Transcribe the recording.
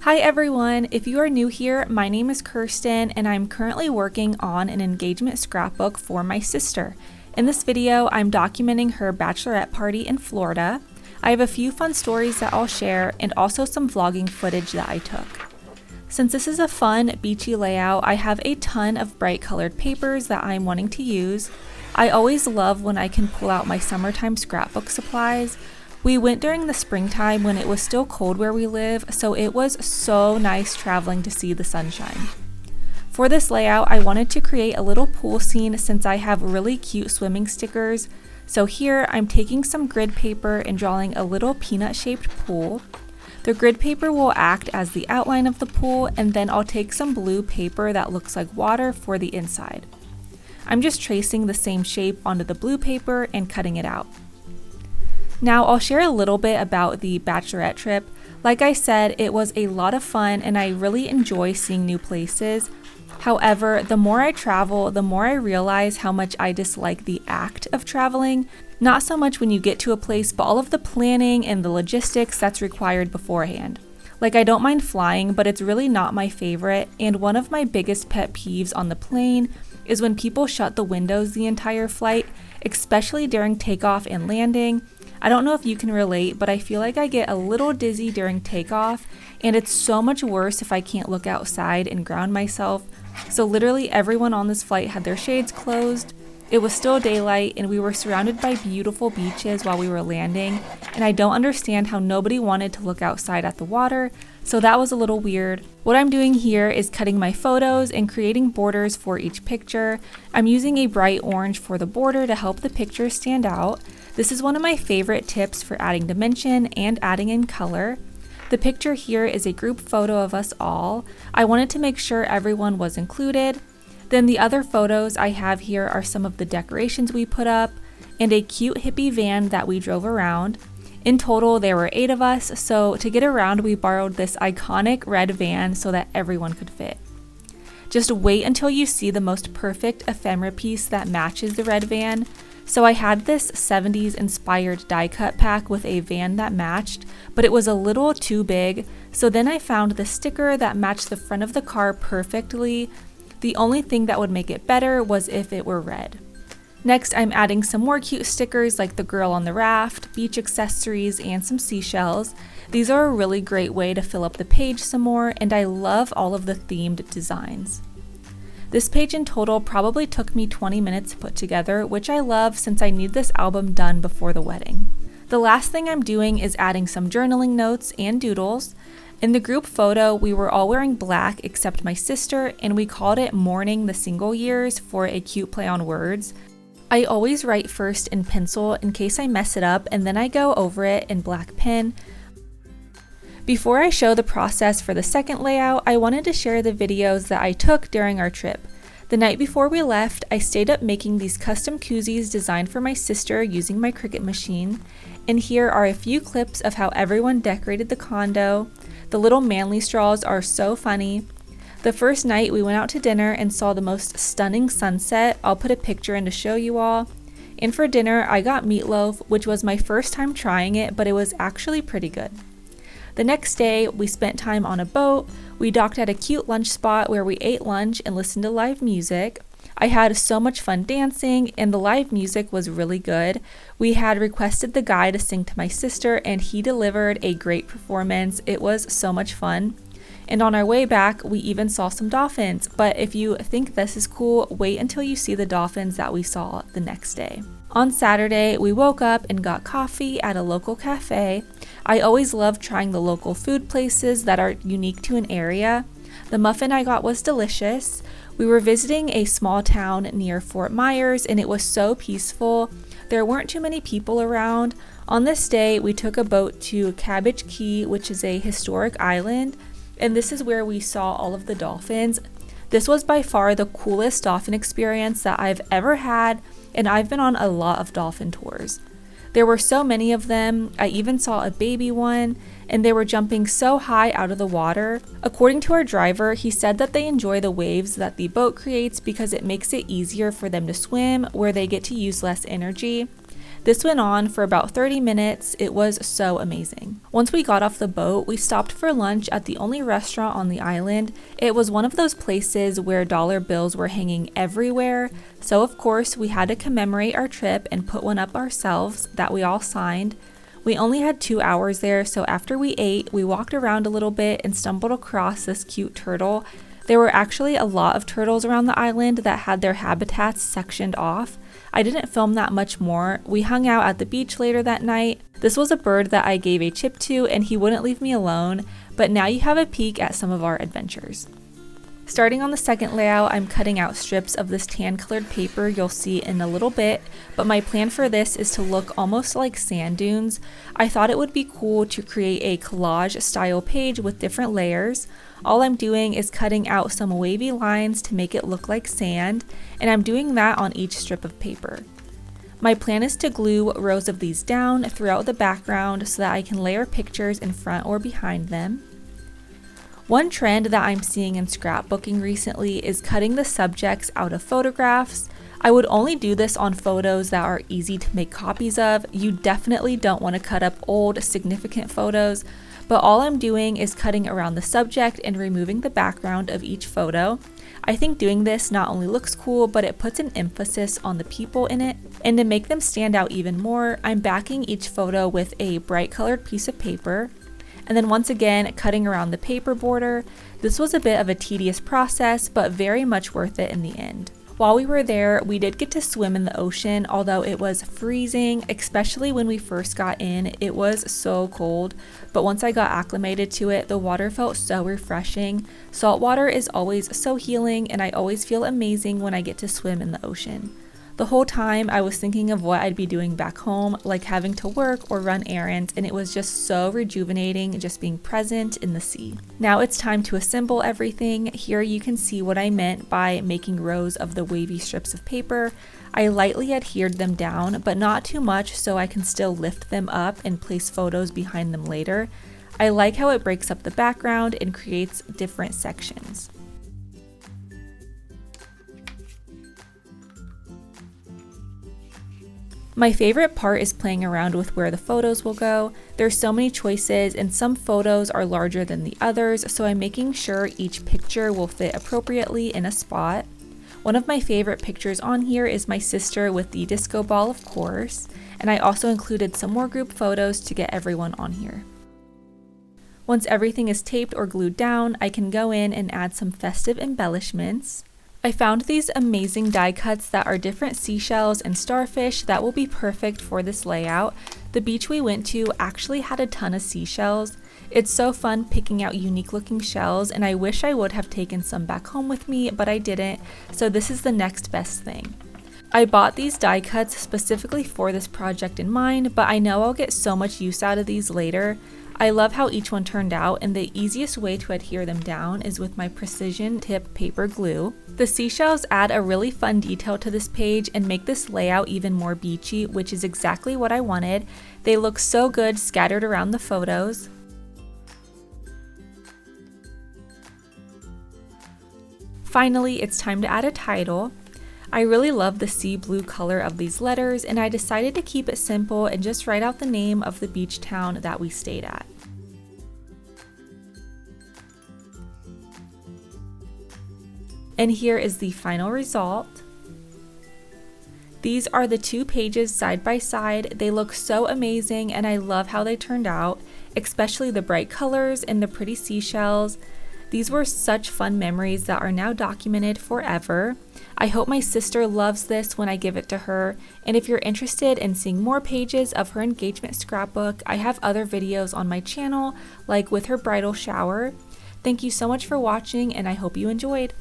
Hi everyone, if you are new here, my name is Kirsten and I'm currently working on an engagement scrapbook for my sister. In this video, I'm documenting her bachelorette party in Florida. I have a few fun stories that I'll share and also some vlogging footage that I took. Since this is a fun, beachy layout, I have a ton of bright colored papers that I'm wanting to use. I always love when I can pull out my summertime scrapbook supplies. We went during the springtime when it was still cold where we live, so it was so nice traveling to see the sunshine. For this layout, I wanted to create a little pool scene since I have really cute swimming stickers. So here, I'm taking some grid paper and drawing a little peanut-shaped pool. The grid paper will act as the outline of the pool, and then I'll take some blue paper that looks like water for the inside. I'm just tracing the same shape onto the blue paper and cutting it out. Now I'll share a little bit about the bachelorette trip. Like I said, it was a lot of fun and I really enjoy seeing new places. However, the more I travel, the more I realize how much I dislike the act of traveling. Not so much when you get to a place, but all of the planning and the logistics that's required beforehand. Like, I don't mind flying, but it's really not my favorite, and one of my biggest pet peeves on the plane is when people shut the windows the entire flight, especially during takeoff and landing. I don't know if you can relate, but I feel like I get a little dizzy during takeoff, and it's so much worse if I can't look outside and ground myself. So literally everyone on this flight had their shades closed. It was still daylight, and we were surrounded by beautiful beaches while we were landing, and I don't understand how nobody wanted to look outside at the water, so that was a little weird. What I'm doing here is cutting my photos and creating borders for each picture. I'm using a bright orange for the border to help the picture stand out. This is one of my favorite tips for adding dimension and adding in color. The picture here is a group photo of us all. I wanted to make sure everyone was included. Then the other photos I have here are some of the decorations we put up and a cute hippie van that we drove around. In total, there were 8 of us, so to get around, we borrowed this iconic red van so that everyone could fit. Just wait until you see the most perfect ephemera piece that matches the red van. So I had this 70s inspired die cut pack with a van that matched, but it was a little too big, so then I found the sticker that matched the front of the car perfectly. The only thing that would make it better was if it were red. Next, I'm adding some more cute stickers like the girl on the raft, beach accessories, and some seashells. These are a really great way to fill up the page some more, and I love all of the themed designs. This page in total probably took me 20 minutes to put together, which I love since I need this album done before the wedding. The last thing I'm doing is adding some journaling notes and doodles. In the group photo, we were all wearing black except my sister, and we called it Mourning the Single Years for a cute play on words. I always write first in pencil in case I mess it up, and then I go over it in black pen. Before I show the process for the second layout, I wanted to share the videos that I took during our trip. The night before we left, I stayed up making these custom koozies designed for my sister using my Cricut machine, and here are a few clips of how everyone decorated the condo. The little manly straws are so funny. The first night we went out to dinner and saw the most stunning sunset. I'll put a picture in to show you all. And for dinner, I got meatloaf, which was my first time trying it, but it was actually pretty good. The next day, we spent time on a boat. We docked at a cute lunch spot where we ate lunch and listened to live music. I had so much fun dancing, and the live music was really good. We had requested the guy to sing to my sister, and he delivered a great performance. It was so much fun. And on our way back, we even saw some dolphins. But if you think this is cool, wait until you see the dolphins that we saw the next day. On Saturday, we woke up and got coffee at a local cafe. I always love trying the local food places that are unique to an area. The muffin I got was delicious. We were visiting a small town near Fort Myers, and it was so peaceful. There weren't too many people around. On this day, we took a boat to Cabbage Key, which is a historic island, and this is where we saw all of the dolphins. This was by far the coolest dolphin experience that I've ever had, and I've been on a lot of dolphin tours. There were so many of them. I even saw a baby one, and they were jumping so high out of the water. According to our driver, he said that they enjoy the waves that the boat creates because it makes it easier for them to swim, where they get to use less energy. This went on for about 30 minutes. It was so amazing. Once we got off the boat, we stopped for lunch at the only restaurant on the island. It was one of those places where dollar bills were hanging everywhere. So of course, we had to commemorate our trip and put one up ourselves that we all signed. We only had 2 hours there, so after we ate, we walked around a little bit and stumbled across this cute turtle. There were actually a lot of turtles around the island that had their habitats sectioned off. I didn't film that much more. We hung out at the beach later that night. This was a bird that I gave a chip to and he wouldn't leave me alone, but now you have a peek at some of our adventures. Starting on the second layout, I'm cutting out strips of this tan colored paper you'll see in a little bit, but my plan for this is to look almost like sand dunes. I thought it would be cool to create a collage style page with different layers. All I'm doing is cutting out some wavy lines to make it look like sand, and I'm doing that on each strip of paper. My plan is to glue rows of these down throughout the background so that I can layer pictures in front or behind them. One trend that I'm seeing in scrapbooking recently is cutting the subjects out of photographs. I would only do this on photos that are easy to make copies of. You definitely don't want to cut up old, significant photos, but all I'm doing is cutting around the subject and removing the background of each photo. I think doing this not only looks cool, but it puts an emphasis on the people in it. And to make them stand out even more, I'm backing each photo with a bright colored piece of paper. And then once again, cutting around the paper border. This was a bit of a tedious process, but very much worth it in the end. While we were there, we did get to swim in the ocean, although it was freezing, especially when we first got in. It was so cold, but once I got acclimated to it, the water felt so refreshing. Salt water is always so healing, and I always feel amazing when I get to swim in the ocean. The whole time I was thinking of what I'd be doing back home, like having to work or run errands, and it was just so rejuvenating just being present in the sea. Now it's time to assemble everything. Here you can see what I meant by making rows of the wavy strips of paper. I lightly adhered them down, but not too much so I can still lift them up and place photos behind them later. I like how it breaks up the background and creates different sections. My favorite part is playing around with where the photos will go. There's so many choices and some photos are larger than the others, so I'm making sure each picture will fit appropriately in a spot. One of my favorite pictures on here is my sister with the disco ball, of course, and I also included some more group photos to get everyone on here. Once everything is taped or glued down, I can go in and add some festive embellishments. I found these amazing die cuts that are different seashells and starfish that will be perfect for this layout. The beach we went to actually had a ton of seashells. It's so fun picking out unique looking shells, and I wish I would have taken some back home with me, but I didn't, so this is the next best thing. I bought these die cuts specifically for this project in mind, but I know I'll get so much use out of these later. I love how each one turned out, and the easiest way to adhere them down is with my precision tip paper glue. The seashells add a really fun detail to this page and make this layout even more beachy, which is exactly what I wanted. They look so good scattered around the photos. Finally, it's time to add a title. I really love the sea blue color of these letters, and I decided to keep it simple and just write out the name of the beach town that we stayed at. And here is the final result. These are the two pages side by side. They look so amazing, and I love how they turned out, especially the bright colors and the pretty seashells. These were such fun memories that are now documented forever. I hope my sister loves this when I give it to her, and if you're interested in seeing more pages of her engagement scrapbook, I have other videos on my channel, like with her bridal shower. Thank you so much for watching, and I hope you enjoyed.